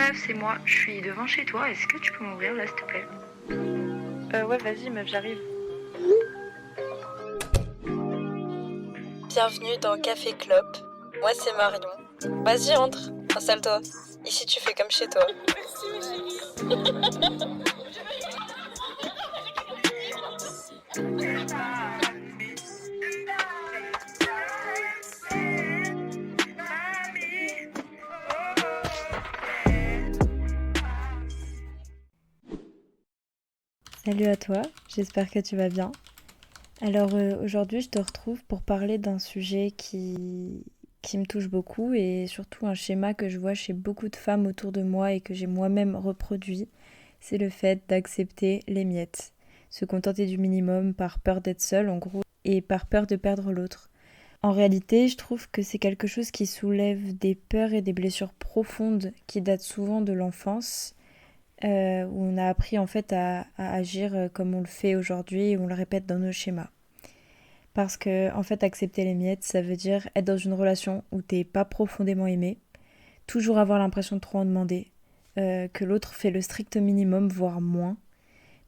meuf, c'est moi. Je suis devant chez toi. Est-ce que tu peux m'ouvrir là, s'il te plaît? Ouais, vas-y, meuf, j'arrive. Bienvenue dans Café Clop. Moi, c'est Marion. Vas-y, entre, installe-toi. Ici, tu fais comme chez toi. Salut à toi, j'espère que tu vas bien. Alors aujourd'hui je te retrouve pour parler d'un sujet qui me touche beaucoup et surtout un schéma que je vois chez beaucoup de femmes autour de moi et que j'ai moi-même reproduit, c'est le fait d'accepter les miettes. Se contenter du minimum par peur d'être seule en gros et par peur de perdre l'autre. En réalité, je trouve que c'est quelque chose qui soulève des peurs et des blessures profondes qui datent souvent de l'enfance où on a appris en fait à agir comme on le fait aujourd'hui et on le répète dans nos schémas. Parce que en fait accepter les miettes, ça veut dire être dans une relation où t'es pas profondément aimé, toujours avoir l'impression de trop en demander, que l'autre fait le strict minimum, voire moins,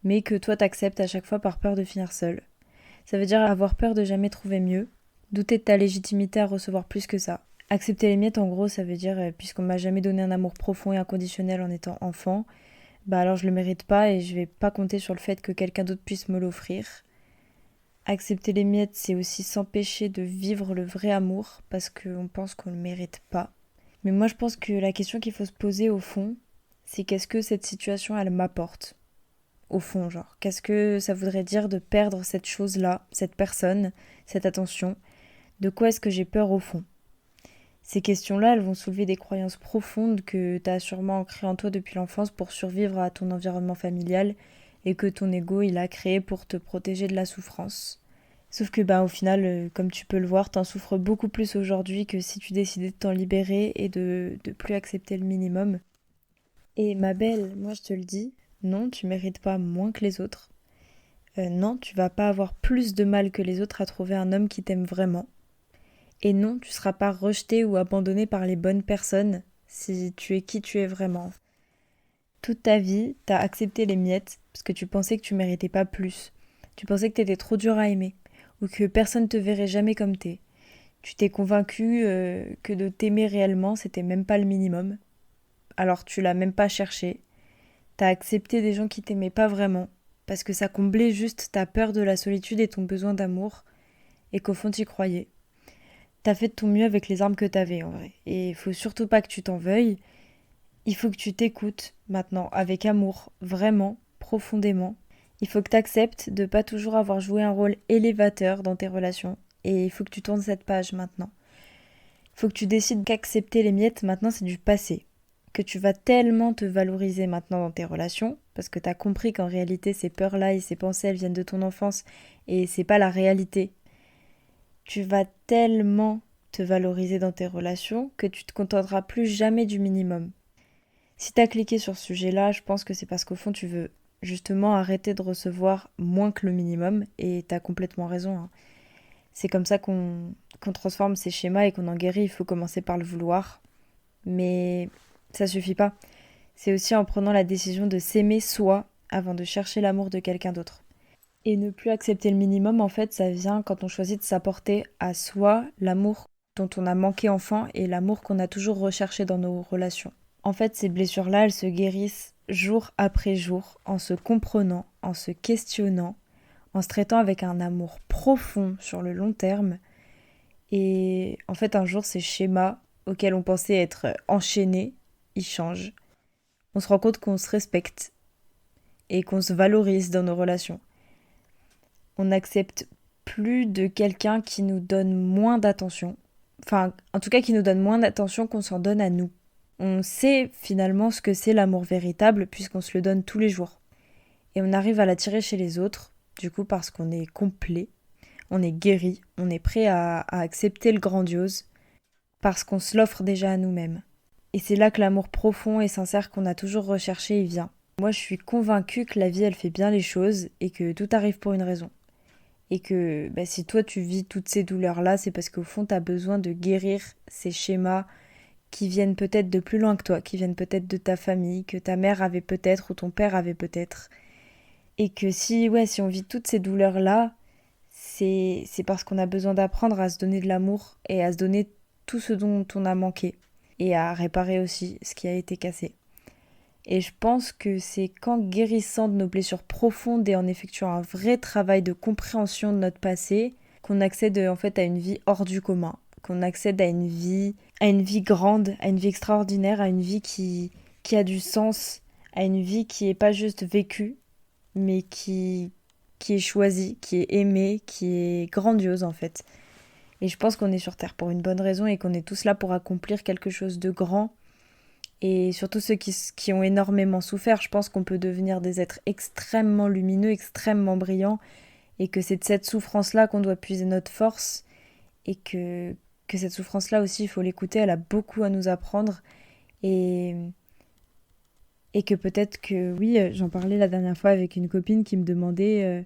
mais que toi t'acceptes à chaque fois par peur de finir seul. Ça veut dire avoir peur de jamais trouver mieux, douter de ta légitimité à recevoir plus que ça. Accepter les miettes en gros ça veut dire, puisqu'on m'a jamais donné un amour profond et inconditionnel en étant enfant, bah alors je le mérite pas et je vais pas compter sur le fait que quelqu'un d'autre puisse me l'offrir. Accepter les miettes, c'est aussi s'empêcher de vivre le vrai amour parce qu'on pense qu'on le mérite pas. Mais moi je pense que la question qu'il faut se poser au fond, c'est qu'est-ce que cette situation elle m'apporte? Au fond, genre, qu'est-ce que ça voudrait dire de perdre cette chose-là, cette personne, cette attention? De quoi est-ce que j'ai peur au fond? Ces questions-là, elles vont soulever des croyances profondes que tu as sûrement ancrées en toi depuis l'enfance pour survivre à ton environnement familial et que ton ego il a créé pour te protéger de la souffrance. Sauf que au final, comme tu peux le voir, t'en souffres beaucoup plus aujourd'hui que si tu décidais de t'en libérer et de plus accepter le minimum. Et ma belle, moi je te le dis, non, tu mérites pas moins que les autres. Non, tu vas pas avoir plus de mal que les autres à trouver un homme qui t'aime vraiment. Et non, tu seras pas rejeté ou abandonné par les bonnes personnes si tu es qui tu es vraiment. Toute ta vie, t'as accepté les miettes parce que tu pensais que tu méritais pas plus. Tu pensais que t'étais trop dur à aimer ou que personne te verrait jamais comme t'es. Tu t'es convaincu que de t'aimer réellement, c'était même pas le minimum. Alors tu l'as même pas cherché. T'as accepté des gens qui t'aimaient pas vraiment parce que ça comblait juste ta peur de la solitude et ton besoin d'amour et qu'au fond t'y croyais. T'as fait de ton mieux avec les armes que t'avais en vrai. Et il faut surtout pas que tu t'en veuilles. Il faut que tu t'écoutes maintenant avec amour, vraiment, profondément. Il faut que t'acceptes de pas toujours avoir joué un rôle élévateur dans tes relations. Et il faut que tu tournes cette page maintenant. Il faut que tu décides qu'accepter les miettes maintenant c'est du passé. Que tu vas tellement te valoriser maintenant dans tes relations, parce que t'as compris qu'en réalité ces peurs-là et ces pensées elles viennent de ton enfance et c'est pas la réalité. Tu vas tellement te valoriser dans tes relations que tu te contenteras plus jamais du minimum. Si t'as cliqué sur ce sujet-là, je pense que c'est parce qu'au fond tu veux justement arrêter de recevoir moins que le minimum et t'as complètement raison. Hein. C'est comme ça qu'on transforme ces schémas et qu'on en guérit. Il faut commencer par le vouloir. Mais ça suffit pas. C'est aussi en prenant la décision de s'aimer soi avant de chercher l'amour de quelqu'un d'autre. Et ne plus accepter le minimum, en fait, ça vient quand on choisit de s'apporter à soi l'amour dont on a manqué enfant et l'amour qu'on a toujours recherché dans nos relations. En fait, ces blessures-là, elles se guérissent jour après jour en se comprenant, en se questionnant, en se traitant avec un amour profond sur le long terme. Et en fait, un jour, ces schémas auxquels on pensait être enchaînés, ils changent. On se rend compte qu'on se respecte et qu'on se valorise dans nos relations. On n'accepte plus de quelqu'un qui nous donne moins d'attention. Enfin, en tout cas, qui nous donne moins d'attention qu'on s'en donne à nous. On sait finalement ce que c'est l'amour véritable puisqu'on se le donne tous les jours. Et on arrive à l'attirer chez les autres, du coup parce qu'on est complet, on est guéri, on est prêt à accepter le grandiose, parce qu'on se l'offre déjà à nous-mêmes. Et c'est là que l'amour profond et sincère qu'on a toujours recherché y vient. Moi je suis convaincue que la vie elle fait bien les choses et que tout arrive pour une raison. Et que si toi tu vis toutes ces douleurs-là, c'est parce qu'au fond t'as besoin de guérir ces schémas qui viennent peut-être de plus loin que toi, qui viennent peut-être de ta famille, que ta mère avait peut-être ou ton père avait peut-être. Et que si on vit toutes ces douleurs-là, c'est parce qu'on a besoin d'apprendre à se donner de l'amour et à se donner tout ce dont on a manqué. Et à réparer aussi ce qui a été cassé. Et je pense que c'est qu'en guérissant de nos blessures profondes et en effectuant un vrai travail de compréhension de notre passé, qu'on accède en fait à une vie hors du commun, qu'on accède à une vie grande, à une vie extraordinaire, à une vie qui a du sens, à une vie qui n'est pas juste vécue, mais qui est choisie, qui est aimée, qui est grandiose en fait. Et je pense qu'on est sur Terre pour une bonne raison et qu'on est tous là pour accomplir quelque chose de grand. Et surtout ceux qui ont énormément souffert, je pense qu'on peut devenir des êtres extrêmement lumineux, extrêmement brillants, et que c'est de cette souffrance-là qu'on doit puiser notre force, et que cette souffrance-là aussi, il faut l'écouter, elle a beaucoup à nous apprendre, et que peut-être que, oui, j'en parlais la dernière fois avec une copine qui me demandait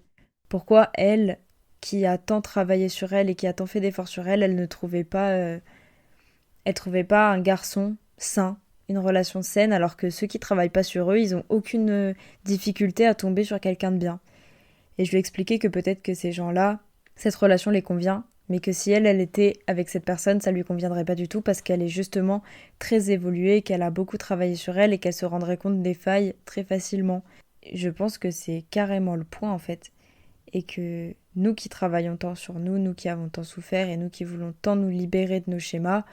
pourquoi elle, qui a tant travaillé sur elle et qui a tant fait d'efforts sur elle, elle ne trouvait pas, elle trouvait pas un garçon sain, une relation saine, alors que ceux qui travaillent pas sur eux, ils ont aucune difficulté à tomber sur quelqu'un de bien. Et je lui ai expliqué que peut-être que ces gens-là, cette relation les convient, mais que si elle était avec cette personne, ça lui conviendrait pas du tout parce qu'elle est justement très évoluée, qu'elle a beaucoup travaillé sur elle et qu'elle se rendrait compte des failles très facilement. Je pense que c'est carrément le point en fait. Et que nous qui travaillons tant sur nous, nous qui avons tant souffert et nous qui voulons tant nous libérer de nos schémas,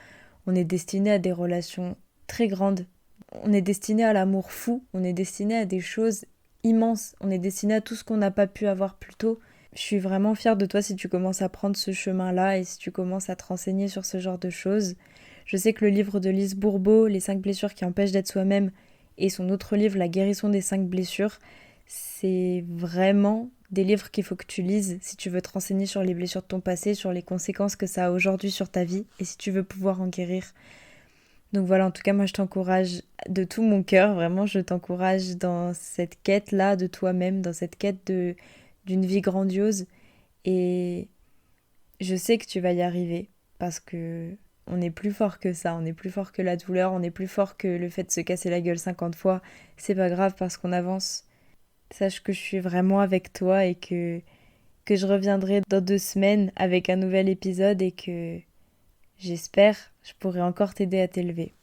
on est destiné à des relations très grandes. On est destiné à l'amour fou, on est destiné à des choses immenses, on est destiné à tout ce qu'on n'a pas pu avoir plus tôt. Je suis vraiment fière de toi si tu commences à prendre ce chemin-là et si tu commences à te renseigner sur ce genre de choses. Je sais que le livre de Lise Bourbeau, Les 5 blessures qui empêchent d'être soi-même, et son autre livre, La guérison des 5 blessures, c'est vraiment des livres qu'il faut que tu lises si tu veux te renseigner sur les blessures de ton passé, sur les conséquences que ça a aujourd'hui sur ta vie et si tu veux pouvoir en guérir. Donc voilà, en tout cas, moi je t'encourage de tout mon cœur, vraiment je t'encourage dans cette quête-là de toi-même, dans cette quête d'une vie grandiose et je sais que tu vas y arriver parce que on est plus fort que ça, on est plus fort que la douleur, on est plus fort que le fait de se casser la gueule 50 fois, c'est pas grave parce qu'on avance. Sache que je suis vraiment avec toi et que je reviendrai dans 2 semaines avec un nouvel épisode et que j'espère je pourrai encore t'aider à t'élever.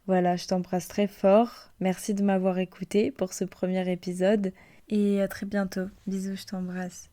Voilà, je t'embrasse très fort. Merci de m'avoir écouté pour ce premier épisode et à très bientôt. Bisous, je t'embrasse.